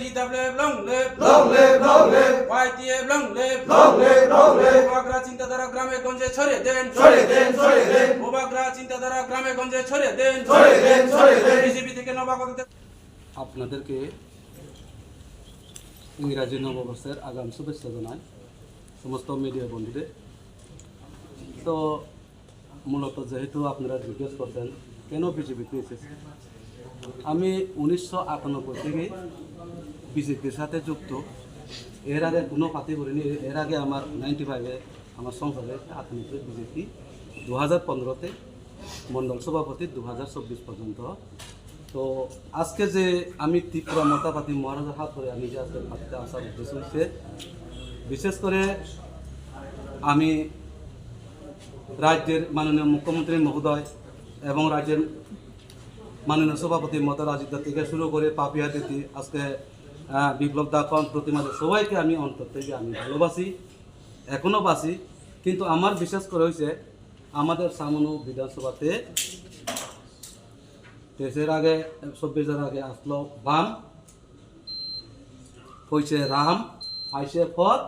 YTW long live, long live, long live, YTF long live, long live, long live, উপগ্রহ চিন্তাধারা গ্রামে গঞ্জে ছড়িয়ে দেন, ছড়িয়ে দেন, ছড়িয়ে দেন, উপগ্রহ চিন্তাধারা গ্রামে গঞ্জে ছড়িয়ে দেন, ছড়িয়ে দেন, ছড়িয়ে দেন। বিজেপি থেকে নবাগত আপনাদেরকে ইংরাজি নববর্ষের আগাম শুভেচ্ছা জানাই সমস্ত মিডিয়া বন্ধুদের। তো মূলত যেহেতু আপনারা জিজ্ঞেস করতেন কেন বিজেপিতে এসেছে, আমি 1998 থেকে বিজেপির সাথে যুক্ত। এর আগে কোনো পার্টি করিনি। এর আগে আমার 95-এ আমার সংসদে 98 বিজেপি, 2015-তে মণ্ডল সভাপতি, 2024 পর্যন্ত। তো আজকে যে আমি ত্রিপুরা মতাপাতি মহারাজার হাত ধরে আমি যে আজকে পার্টিতে আসার উদ্দেশ্য হচ্ছে, বিশেষ করে আমি রাজ্যের মাননীয় মুখ্যমন্ত্রী মহোদয় এবং রাজ্যের মাননীয় সভাপতি মমতা রাজিদা থেকে শুরু করে পাপিয়া দিদি, আজকে বিপ্লব দাকন, প্রতিমা, সবাইকে আমি অন্তর থেকে আমি ভালোবাসি, এখনও বাসি। কিন্তু আমার বিশেষ করে হয়েছে আমাদের সামনু বিধানসভাতে 23-এর আগে 24-এর আগে আসলো বাম, হয়েছে রাম, আইসে পথ,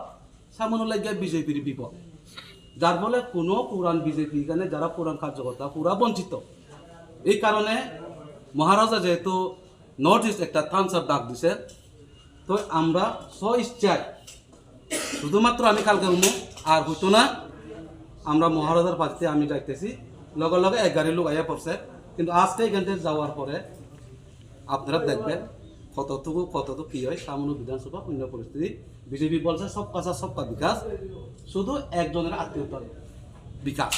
সামনে লাগে বিজেপির বিপদ, যার ফলে কোনো পুরান বিজেপি এখানে যারা পুরান কার্যকর্তা পুরা বঞ্চিত। এই কারণে মহারাজা যেহেতু নর্থ ইস্ট একটা থামস আপ ডাক দিছে, তো আমরা স্ব-ইচ্ছায় শুধুমাত্র আমি কালকে উমুক আর হইতো না, আমরা মহারাজার পার্টিতে আমি যাইতেছি, লগে লগে 11 লোক আইয়া পড়ছে। কিন্তু আজকে এখান থেকে যাওয়ার পরে আপনারা দেখবেন কতটুকু কী হয় সামান্য বিধানসভা অন্য পরিস্থিতি। বিজেপি বলছে সব কাজা সবকা বিকাশ, শুধু একজনের আত্মীয়তার বিকাশ,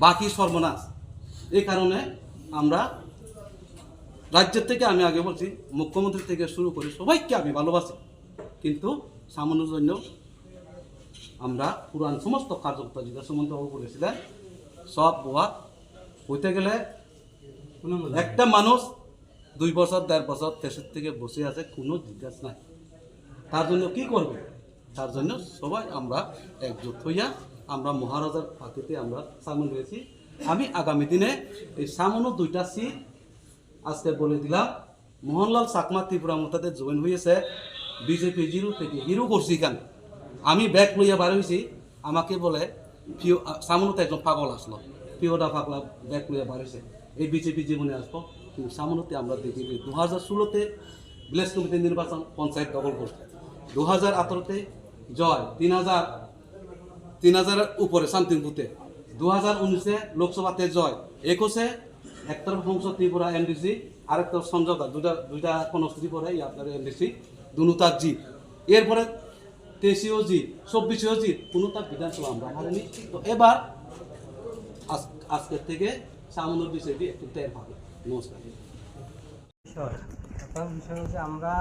বাকি সর্বনাশ। এই কারণে আমরা রাজ্যের থেকে, আমি আগে বলছি মুখ্যমন্ত্রী থেকে শুরু করে সবাইকে আমি ভালোবাসি, কিন্তু সামান্যর জন্য আমরা পুরান সমস্ত কার্যকর্তা যেটা সুমন্তবাবু বলেছিলেন সব বোয়া হইতে গেলে একটা মানুষ 2 বছর 1.5 বছর দেশের থেকে বসে আছে, কোনো জিজ্ঞাসা নাই। তার জন্য কি করবে? তার জন্য সবাই আমরা একজোট হইয়া আমরা মহারাজার পার্টিতে আমরা সামিল হয়েছি। আমি আগামী দিনে এই সামান্য 2টা সিট আজকে বলে দিলাম। মোহনলাল চাকমা ত্রিপুরা মতাতে জয়েন হয়েছে বিজেপি 0 থেকে হিরো করছি। কেন আমি ব্যাগ লইয়া বার হয়েছি, আমাকে বলে প্রিয় সামনেতে একজন পাগল আসলো, প্রিয়টা পাগলা ব্যাগ লইয়া বার হয়েছে, এই বিজেপি জীবনে আসবো। কিন্তু সামনেতে আমরা দেখি 2016-তে ভিলেজ কমিটি নির্বাচন, পঞ্চায়েত দখল করছে, 2018-তে জয় 3000-এর উপরে শান্তির বুথে, 2019-এ লোকসভাতে জয়, 21-এ একতরফ সংসদ ত্রিপুরা এনডিসি, আরেকটা সমঝোতা, দুইটা কনস্টিটি পরে আপনার এনডিসি, দুটার জিত। এরপরে 23-এও জিত, 24-এও জিত, কোনোটা বিধানসভা আমরা হারিনি। তো এবার আজকের থেকে সামান্য বিজেপি একটু টের পাবে। নমস্কার। প্রথম বিষয় হচ্ছে আমরা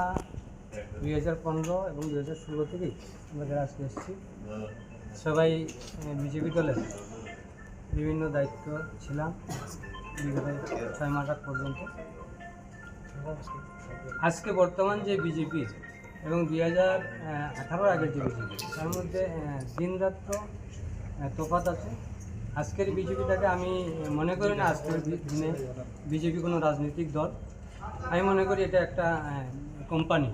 2015 এবং 2016 থেকেই আমরা যারা আজকে এসেছি সবাই বিজেপি দলের বিভিন্ন দায়িত্ব ছিলাম বিগত 6 মাস আগ পর্যন্ত। আজকে বর্তমান যে বিজেপি এবং 2018-র আগের যে বিজেপি, তার মধ্যে দিনরাত্র তফাৎ আছে। আজকের বিজেপিটাকে আমি মনে করি না আজকের দিনে বিজেপি কোনো রাজনৈতিক দল। আমি মনে করি এটা একটা কোম্পানি।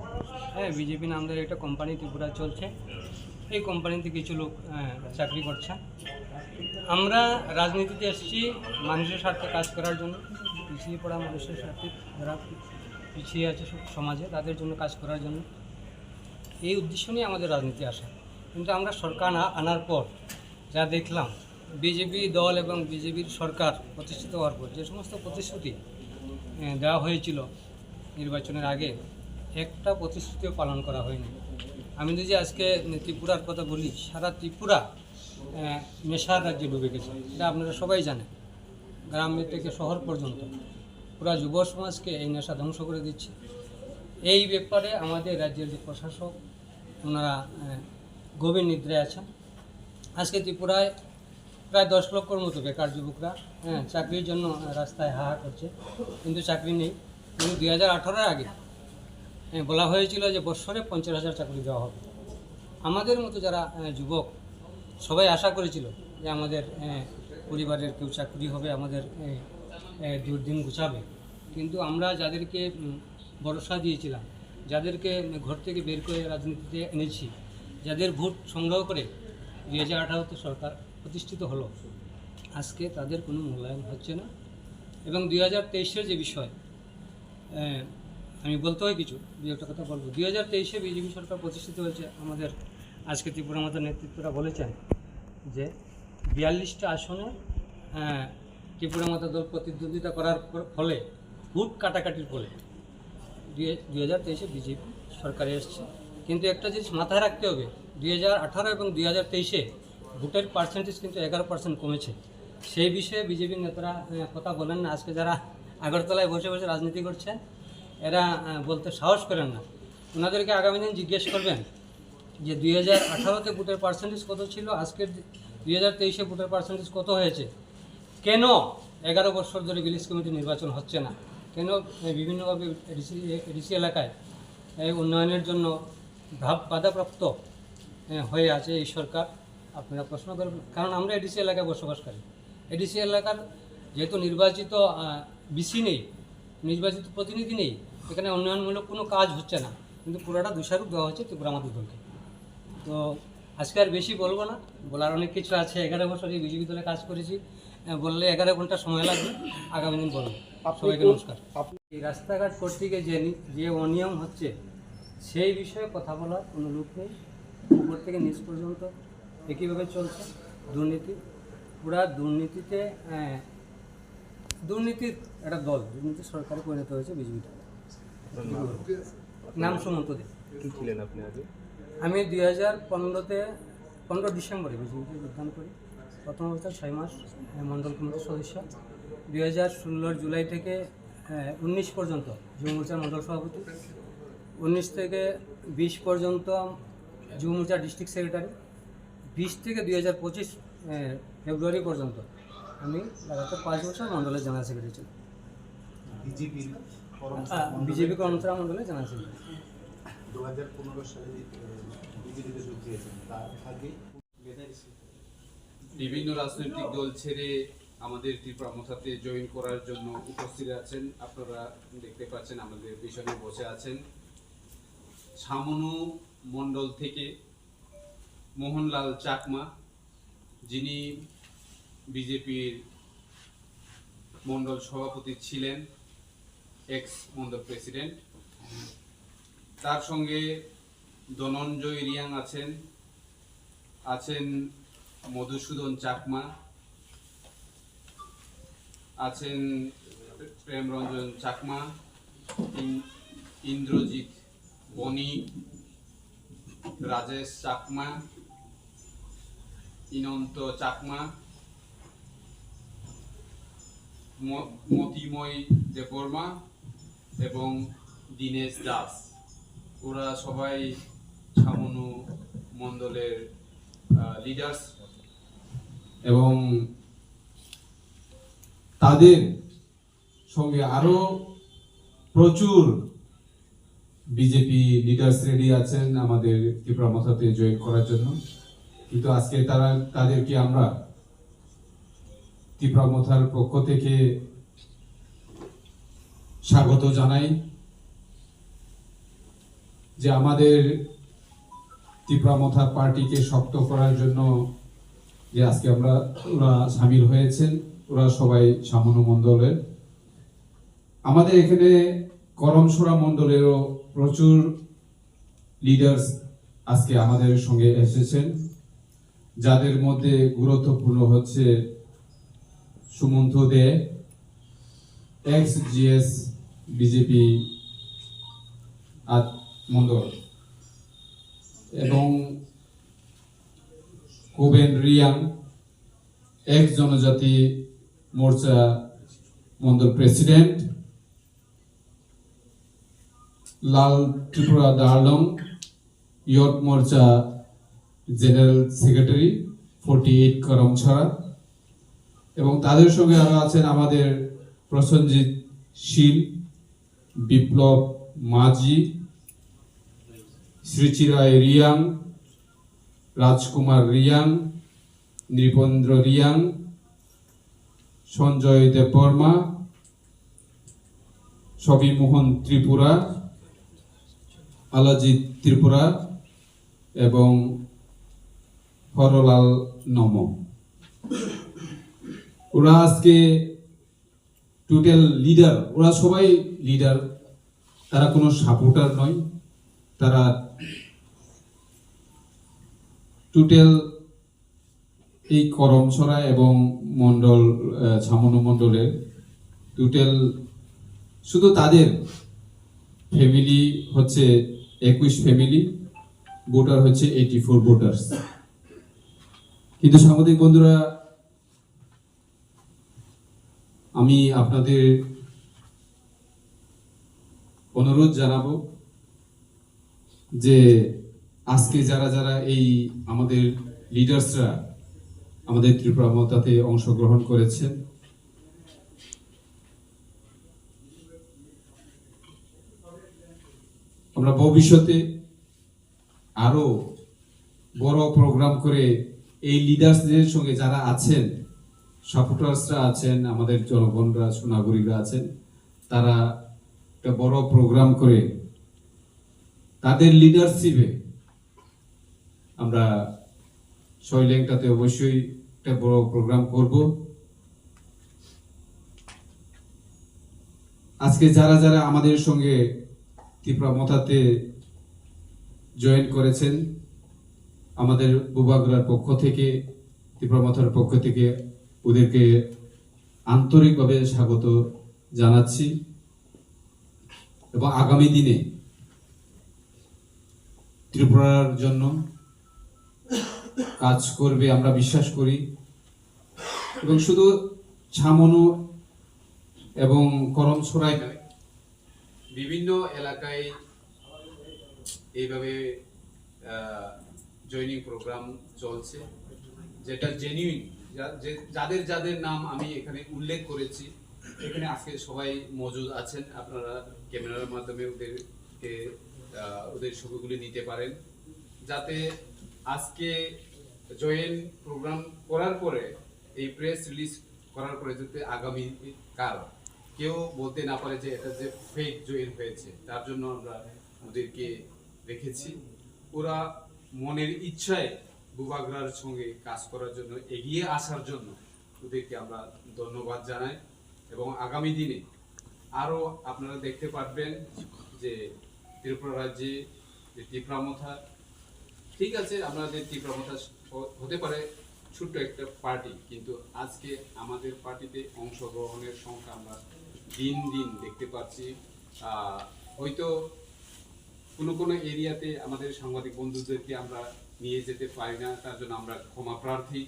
হ্যাঁ, বিজেপি নামদের একটা কোম্পানি ত্রিপুরা চলছে। এই কোম্পানিতে কিছু লোক চাকরি করছে। আমরা রাজনীতিতে এসেছি মানুষের স্বার্থে কাজ করার জন্য, পিছিয়ে পড়া মানুষের স্বার্থে, যারা পিছিয়ে আছে সমাজে, তাদের জন্য কাজ করার জন্য। এই উদ্দেশ্য নিয়ে আমাদের রাজনীতি আসা। কিন্তু আমরা সরকার আনার পর যা দেখলাম, বিজেপি দল এবং বিজেপির সরকার প্রতিষ্ঠিত হওয়ার পর যে সমস্ত প্রতিশ্রুতি দেওয়া হয়েছিল নির্বাচনের আগে, একটা প্রতিশ্রুতিও পালন করা হয়নি। আমি যদি আজকে ত্রিপুরার কথা বলি, সারা ত্রিপুরা নেশার রাজ্যে ডুবে গেছে, এটা আপনারা সবাই জানেন। গ্রাম থেকে শহর পর্যন্ত পুরা যুব সমাজকে এই নেশা ধ্বংস করে দিচ্ছে। এই ব্যাপারে আমাদের রাজ্যের যে প্রশাসক, ওনারা গভীর নিদ্রায় আছেন। আজকে ত্রিপুরায় প্রায় 10 লক্ষর মতো বেকার যুবকরা চাকরির জন্য রাস্তায় হাহা করছে, কিন্তু চাকরি নেই। কিন্তু 2018-এর আগে বলা হয়েছিল যে বছরে 50,000 চাকরি দেওয়া হবে। আমাদের মতো যারা যুবক সবাই আশা করেছিল যে আমাদের পরিবারের কেউ চাকরি হবে, আমাদের দুর্দিন গুছাবে। কিন্তু আমরা যাদেরকে ভরসা দিয়েছিলাম যাদেরকে ঘর থেকে বের করে রাজনীতিতে এনেছি, যাদের ভোট সংগ্রহ করে 2018-তে সরকার প্রতিষ্ঠিত হলো, আজকে তাদের কোনো মূল্যায়ন হচ্ছে না। এবং 2023-এর যে বিষয়, আমি বলতে হয় কিছু, দু একটা কথা বলবো। 2023-এ বিজেপি সরকার প্রতিষ্ঠিত হয়েছে। আমাদের আজকে ত্রিপুরা মাতার নেতৃত্বরা বলেছেন যে 42টা আসনে ত্রিপুরা মাতা দল প্রতিদ্বন্দ্বিতা করার ফলে, ভোট কাটাকাটির ফলে 2023-এ বিজেপি সরকারে এসছে। কিন্তু একটা জিনিস মাথায় রাখতে হবে, 2018 এবং 2023-এ ভোটের পার্সেন্টেজ কিন্তু 11% কমেছে। সেই বিষয়ে বিজেপির নেতারা কথা বলেন না। আজকে যারা আগরতলায় বসে বসে রাজনীতি করছেন, এরা বলতে সাহস করেন না। ওনাদেরকে আগামী দিন জিজ্ঞেস করবেন যে 2018-তে ভোটের পার্সেন্টেজ কত ছিল, আজকের 2023-এ ভোটের পার্সেন্টেজ কত হয়েছে, কেন 11 বছর ধরে ভিলেজ কমিটি নির্বাচন হচ্ছে না, কেন বিভিন্নভাবে এডিসি এলাকায় উন্নয়নের জন্য বাধাপ্রাপ্ত হয়ে আছে এই সরকার। আপনারা প্রশ্ন করবেন, কারণ আমরা এডিসি এলাকায় বসবাসকারী। এডিসি এলাকার যেহেতু নির্বাচিত বিসি নেই, নির্বাচিত প্রতিনিধি নেই, এখানে উন্নয়নমূলক কোনো কাজ হচ্ছে না, কিন্তু পুরোটা দোষারোপ দেওয়া হচ্ছে ত্রিপুরা মাতা দলকে। তো আজকে আর বেশি বলবো না, বলার অনেক কিছু আছে। 11 বছর এই বিজেপি দলে কাজ করেছি, বললে 11 ঘন্টা সময় লাগবে, আগামী দিন বলবো। সবাইকে নমস্কার। এই রাস্তাঘাট কর্তৃকে যে অনিয়ম হচ্ছে, সেই বিষয়ে কথা বলার কোনো লোক নেই। উপর থেকে নিচ পর্যন্ত একইভাবে চলছে দুর্নীতি। পুরা দুর্নীতিতে দুর্নীতির একটা দল, দুর্নীতি সরকারে পরিণত হয়েছে বিজেপিটা। নাম সুমন্ত দে। ছিলেন আপনি আগে? আমি 15 ডিসেম্বরে বিজেপিতে যোগদান করি। প্রথম অবস্থায় 6 মাস মণ্ডল কমিটির সদস্য। 2016 জুলাই থেকে 19 পর্যন্ত যুব মোর্চার মণ্ডল সভাপতি। 19 থেকে 20 পর্যন্ত যুব মোর্চার ডিস্ট্রিক্ট সেক্রেটারি। 20 থেকে 2025 ফেব্রুয়ারি পর্যন্ত আমি লাগাতার 5 বছর মণ্ডলের জেনারেল সেক্রেটারি ছিলাম। বিজেপি কর্মচারী মণ্ডলের জেনারেল সেক্রেটারি। 2015 সালে বিজেপিতে যোগ দিয়েছেন, তার আগে বিভিন্ন রাজনৈতিক দল ছেড়ে আমাদের ত্রিপুরা মাতাতে জয়েন করার জন্য উপস্থিত আছেন। আপনারা দেখতে পাচ্ছেন আমাদের পিছনে বসে আছেন। ছামনু মণ্ডল থেকে মোহনলাল চাকমা, যিনি বিজেপির মণ্ডল সভাপতি ছিলেন, এক্স মণ্ডল প্রেসিডেন্ট। তার সঙ্গে ধনঞ্জয় রিয়াং আছেন মধুসূদন চাকমা, আছেন প্রেমরঞ্জন চাকমা, ইন্দ্রজিৎ বণিক, রাজেশ চাকমা, ইনন্ত চাকমা, মতিময় দেববর্মা এবং দীনেশ দাস। ওরা সবাই ছামনু মণ্ডলের লিডার্স এবং তাদের সঙ্গে আরো প্রচুর বিজেপি লিডার্স রেডি আছেন আমাদের ত্রিপুরা মাতাতে জয়েন করার জন্য। কিন্তু আজকে তাদেরকে আমরা ত্রিপুরা মাতার পক্ষ থেকে স্বাগত জানাই, যে আমাদের ত্রিপুরা মাতা পার্টিকে শক্ত করার জন্য যে আজকে ওরা সামিল হয়েছেন। ওরা সবাই ছামনু মণ্ডলের। আমাদের এখানে করমসরা মণ্ডলেরও প্রচুর লিডার্স আজকে আমাদের সঙ্গে এসেছেন, যাদের মধ্যে গুরুত্বপূর্ণ হচ্ছে সুমন্ত দে, এক্স জিএস বিজেপি মণ্ডল, এবং কোবেন রিয়াং, এক্স জনজাতি মোর্চা মণ্ডল প্রেসিডেন্ট, লাল ত্রিপুরা দার্লং, ইয়ট মোর্চা জেনারেল সেক্রেটারি 48 করমছড়া, এবং তাদের সঙ্গে আরো আছেন আমাদের প্রসেনজিৎ শীল, বিপ্লব মাঝি, শ্রীচিরায় রিয়াং, রাজকুমার রিয়াং, নৃপেন্দ্র রিয়াং, সঞ্জয় দেববর্মা, ছবি মোহন ত্রিপুরা, আলাজিৎ ত্রিপুরা এবং হরলাল নম। ওরা আজকে টোটাল লিডার, ওরা সবাই লিডার, তারা কোনো সাপোর্টার নয়, তারা টোটাল এই করমছড়া এবং মন্ডল ছামনু মন্ডলের টোটাল শুধু তাদের ফ্যামিলি হচ্ছে 21 ফ্যামিলি, ভোটার হচ্ছে 84 ভোটার্স। কিন্তু সাংবাদিক বন্ধুরা, আমি আপনাদের অনুরোধ জানাবো যে আজকে যারা যারা এই আমাদের লিডার্সরা আমাদের ত্রিপুরা মতাতে অংশগ্রহণ করেছেন, আমরা ভবিষ্যতে আরো বড় প্রোগ্রাম করে এই লিডার্সদের সঙ্গে যারা আছেন, সাপোর্টার্সরা আছেন, আমাদের জনগণরা সুনাগরিকরা আছেন, তারা একটা বড় প্রোগ্রাম করে তাদের লিডারশিপে আমরা শৈলেংটাতে অবশ্যই একটা বড় প্রোগ্রাম করব। আজকে যারা যারা আমাদের সঙ্গে ত্রিপুরা মতাতে জয়েন করেছেন, আমাদের বুবাগরার পক্ষ থেকে, ত্রিপুরা মথার পক্ষ থেকে ওদেরকে আন্তরিকভাবে স্বাগত জানাচ্ছি এবং আগামী দিনে ত্রিপুরার জন্য কাজ করবে আমরা বিশ্বাস করি। এবং শুধু ছামনু এবং করমছড়াই নয়, বিভিন্ন এলাকায় এইভাবে জয়নিং প্রোগ্রাম চলছে, যেটা জেনুইন। যাদের যাদের নাম আমি এখানে উল্লেখ করেছি, এখানে আজকে সবাই মজুদ আছেন, আপনারা ক্যামেরার মাধ্যমে ওদেরকে ওদের ছবিগুলি নিতে পারেন, যাতে আজকে জয়েন প্রোগ্রাম করার পরে এই প্রেস রিলিজ করার পরে যাতে আগামী কাল কেউ বলতে না পারে যে এটা যে ফেক জয়েন হয়েছে। তার জন্য আমরা ওদেরকে রেখেছি। ওরা মনের ইচ্ছায় বুবাগরার সঙ্গে কাজ করার জন্য, এগিয়ে আসার জন্য ওদেরকে আমরা ধন্যবাদ জানাই। এবং আগামী দিনে আরও আপনারা দেখতে পারবেন যে ত্রিপুরা রাজ্যে যে ত্রিপুরা মথা, ঠিক আছে আমাদের ত্রিপুরা মথা হতে পারে ছোট্ট একটা পার্টি, কিন্তু আজকে আমাদের পার্টিতে অংশগ্রহণের সংখ্যা আমরা দিন দিন দেখতে পাচ্ছি। হয়তো কোনো কোনো এরিয়াতে আমাদের সাংবাদিক বন্ধুদেরকে আমরা নিয়ে যেতে পারি না, তার জন্য আমরা ক্ষমা প্রার্থী।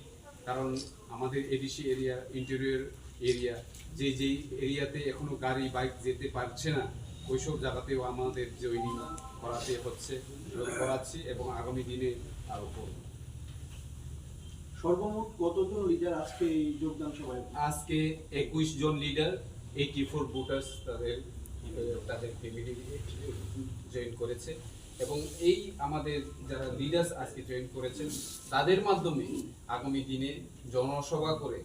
কারণ আমাদের এডিসি এরিয়া, ইন্টেরিয়র এরিয়া, যেই এরিয়াতে এখনো গাড়ি বাইক যেতে পারছে না, ওইসব জায়গাতেও আমাদের জয়েনিং করাতে হচ্ছে, করাচ্ছি এবং আগামী দিনে আরো করব। সর্বমোট কতজন লিডার আজকে এই যোগদান সভায়? আজকে 21 জন লিডার, 84 ভোটার্স তাদের ফ্যামিলি জয়েন করেছে। এবং এই আমাদের যারা লিডার্স আজকে জয়েন করেছেন, তাদের মাধ্যমে আগামী দিনে জনসভা করে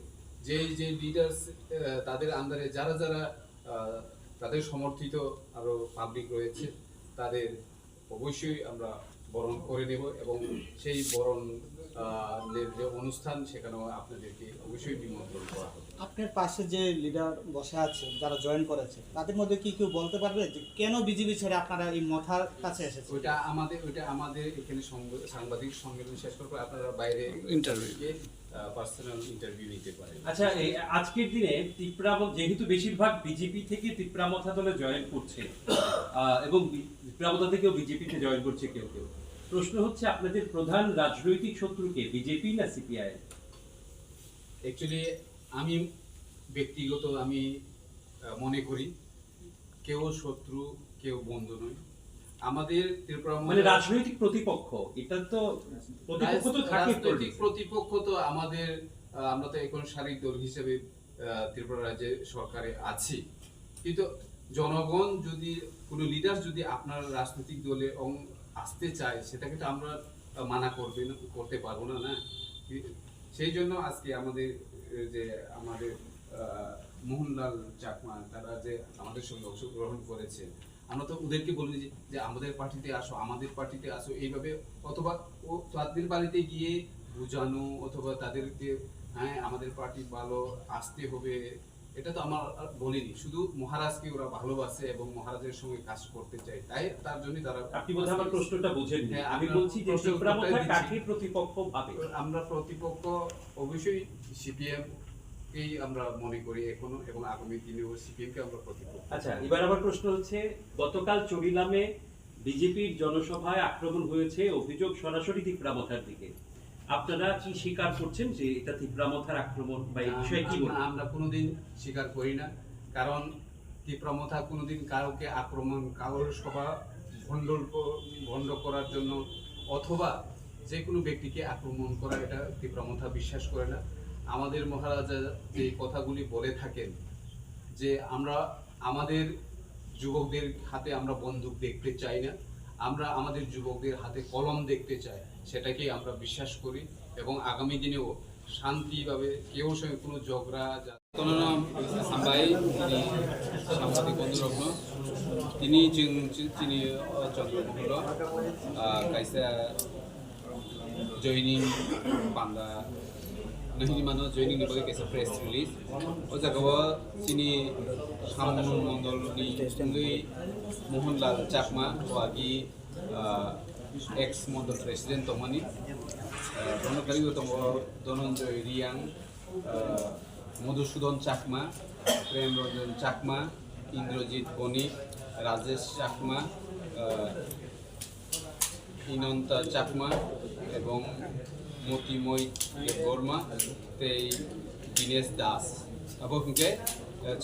যে লিডার্স তাদের আন্ডারে যারা যারা তাদের সমর্থিত আরো পাবলিক রয়েছে, তাদের অবশ্যই আমরা বরণ করে নেব এবং সেই বরণ যে অনুষ্ঠান, সেখানেও আপনাদেরকে অবশ্যই নিমন্ত্রণ করা হবে। আপনার পাশে যে লিডার বসে আছে, যারা জয়েন করেছে, তাদের মধ্যে কি কেউ বলতে পারবে যে কেন বিজেপি ছেড়ে আপনারা এই মথার কাছে এসেছেন? ওইটা আমাদের এখানে সাংবাদিক সম্মেলন শেষ করার পর আপনারা বাইরে ইন্টারভিউ পার্সোনাল ইন্টারভিউ নিতে পারেন। আচ্ছা, আজকের দিনে ত্রিপুরা, যেহেতু বেশিরভাগ বিজেপি থেকে ত্রিপুরা মথা দলে জয়েন করছে এবং ত্রিপুরা মথা থেকেও বিজেপিতে জয়েন করছে কেউ কেউ, প্রশ্ন হচ্ছে আপনাদের প্রধান রাজনৈতিক শত্রুকে, বিজেপি না সিপিআই? অ্যাকচুয়ালি আমি ব্যক্তিগত আমি মনে করি কেউ শত্রু কেউ বন্ধু নয়। আমাদের ত্রিপুরা মানে রাজনৈতিক প্রতিপক্ষ, এটা তো প্রতিপক্ষ তো থাকে, প্রতিপক্ষ তো আমাদের, আমরা তো এখন শারীরিক দল হিসেবে ত্রিপুরা রাজ্যে সরকারে আছি, কিন্তু জনগণ যদি কোনো লিডার যদি আপনার রাজনৈতিক দলে আসতে চায়, সেটাকে তো আমরা মানা করতে পারবো না, না? সেই জন্য আজকে আমাদের মোহনলাল চাকমা, তারা যে আমাদের সঙ্গে অংশগ্রহণ করেছে, আমরা তো ওদেরকে বলি যে আমাদের পার্টিতে আসো, আমাদের পার্টিতে আসো, এইভাবে অথবা ও তাদের বাড়িতে গিয়ে বোঝানো অথবা তাদেরকে হ্যাঁ আমাদের পার্টি ভালো আসতে হবে, এটা তো আমার আর বলিনি। শুধু মহারাজকে ওরা ভালোবাসে এবং মহারাজের সঙ্গে কাজ করতে চায়, তাই তার জন্য তারা। আপনি বোধহয় আমার প্রশ্নটা বুঝেননি। হ্যাঁ, আমি আপনার বলছি যে প্রশ্নের তিপ্রামথা উত্তরটাই দিচ্ছি। কাকে প্রতিপক্ষ ভাবে? আমরা প্রতিপক্ষ অবশ্যই সিপিএম কেই আমরা মনে করি এখনো, এবং আগামী দিনেও সিপিএম কে আমরা প্রতিপক্ষ। আচ্ছা, এবার আমার প্রশ্ন হচ্ছে, গতকাল চরিলামে বিজেপির জনসভায় আক্রমণ হয়েছে, অভিযোগ সরাসরি তিপ্রামথার দিকে। আপনারা কি স্বীকার করছেন যে এটা তিপ্রামথার আক্রমণ, বা এই বিষয়ে কি বলবেন? আমরা কোনোদিন স্বীকার করি না, কারণ তিপ্রামথা কোনোদিন কাউকে আক্রমণ, কারোর সভা ভণ্ড করার জন্য অথবা যে কোনো ব্যক্তিকে আক্রমণ করা, এটা তিপ্রামথা বিশ্বাস করে না। আমাদের মহারাজা যে কথাগুলি বলে থাকেন যে আমরা আমাদের যুবকদের হাতে আমরা বন্দুক দেখতে চাই না, আমরা আমাদের যুবকদের হাতে কলম দেখতে চাই, সেটাকেই আমরা বিশ্বাস করি এবং আগামী দিনেও শান্তিভাবে কেউ সঙ্গে কোনো ঝগড়া নাম সাম্বাই তিনি সাংবাদিক বন্ধুরত্ন তিনি তিনি চন্দ্রমহল কাইসা জয়নিং পান্ডা नहिनी मानो जॉइनिंग नि बगे कैसे प्रेस रिलीज ओ जगह चिनी सामनु मण्डलनि गई मोहनलाल चाकमा वागी एक्स मण्डल प्रेसिडेंट तमनि दोनों तम धनंजय रियां मधुसूदन चाकमा प्रेमरंजन चाकमा इंद्रजित बणिक राजेश चाकमा हिनंता चाकमा एवं মতিময় বর্মা তেই দীনেশ দাস এবং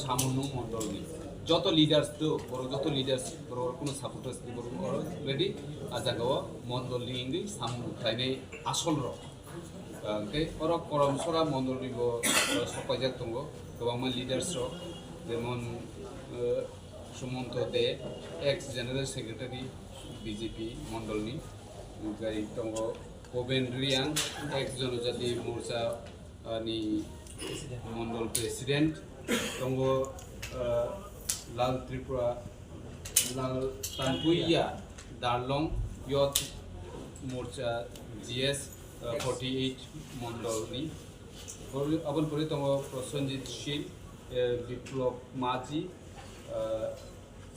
ছামনু মন্ডলনি যত লিডার্স তো বড় যত লিডার্স বড় কোনো সাপোর্টার্স বড় রেডি আজাগাও মন্ডলনি ইংলি সামু খাইনে আসল র ওর করমসরা মন্ডলনি সপাইজাক দङ गोबां লিডার্স র যেমন সুমন্ত দে এক্স জেনারেল সেক্রেটারি বিজেপি মন্ডলনি ओमफ्राय दङ भबेन रियां एक्स जनजाति मोर्चा नि मंडल प्रेसिडेंट दङ लाल त्रिपुरा लाल तानपुइया दारलं यथ मोर्चा जीएस 48 मंडल नि अबन परे दङ प्रसन्नजित शील विप्लव माझी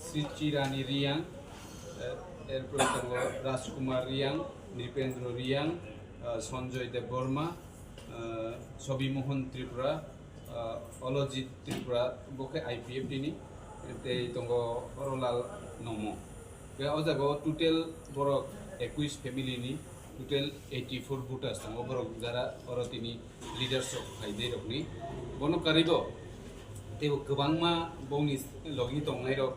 श्रीचिरानी रियां एरपर दङ राजकुमार रियां नृपेंद्र रियां सञ्जय देव बर्मा छवि मोहन त्रिपुरा अलजित त्रिपुरा बके आईपीएफ दिनी दङ हरलाल नमो बे अजागाव टोटेल बरक 21 फेमिलिनि टोटेल 84 भोटार्स दङ बरक जारा अरतिनि लिडार्स फाइदे रकनि बनो कारिबो तेबो गोबांमा बौनि लगि दंनाय रक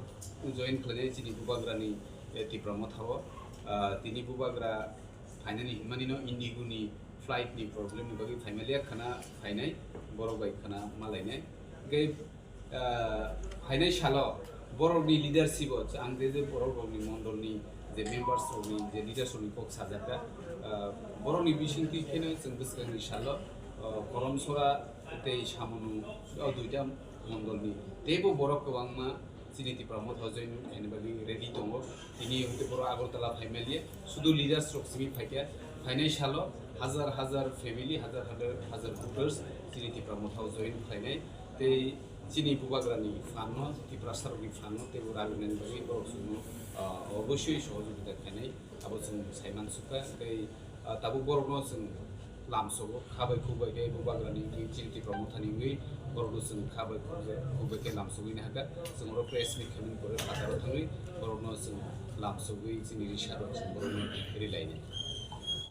जइन खालामनाय चिनि बुबाग्रानि तिप्रामथाव तिनि बुबाग्रा फाइनानि हिमानिनो इंडिगुनि फ्लाइटनि प्रब्लेमनि बागै फाइनालिया खाना फाइनाय बर' बाइक खाना मालायनाय गे फाइनाय साल बर'नि लिडारशिप आं जे बर'नि मंडलनि जे मेम्बार्सनि जे लिडारशिपनि कक साजाका बर'नि बिसिंथि केनो जों गोसोखांनि साल करमसरा ते सामनु दुइटा मंडलनि तेबो बर' गोबांमा चिनि तिप्रामथा जइन खायनो बागै रेडि दङ तिनि बर' आगरतला फाइमेलिया शुधु लिडार्स रक्सिमि फाइका फाइनाय साल हाजार हाजार फेमिली हाजार हाजार भोटार्स चिनि तिप्रामथा जइन खायनाय ते चिनि बुबाग्रानि फानो तिप्रासारनि फानो ते रागनानि बागै बर'सुनो अबশ্যই सहযোगिता खायनाय आबो जों साइमान सुखा बै ताबो बर'नो जों लामसबो खाबाय खुबाय बुबाग्रानि चिनि तिप्रामथानि बर'नो जों खाबाय खुबाय लामसबैनो हागा जों प्रेस मिट खालामनो बाजाराव थाङै बर'नो जों लामसबै जोंनि रिसार्च बर'नो रिलायनाय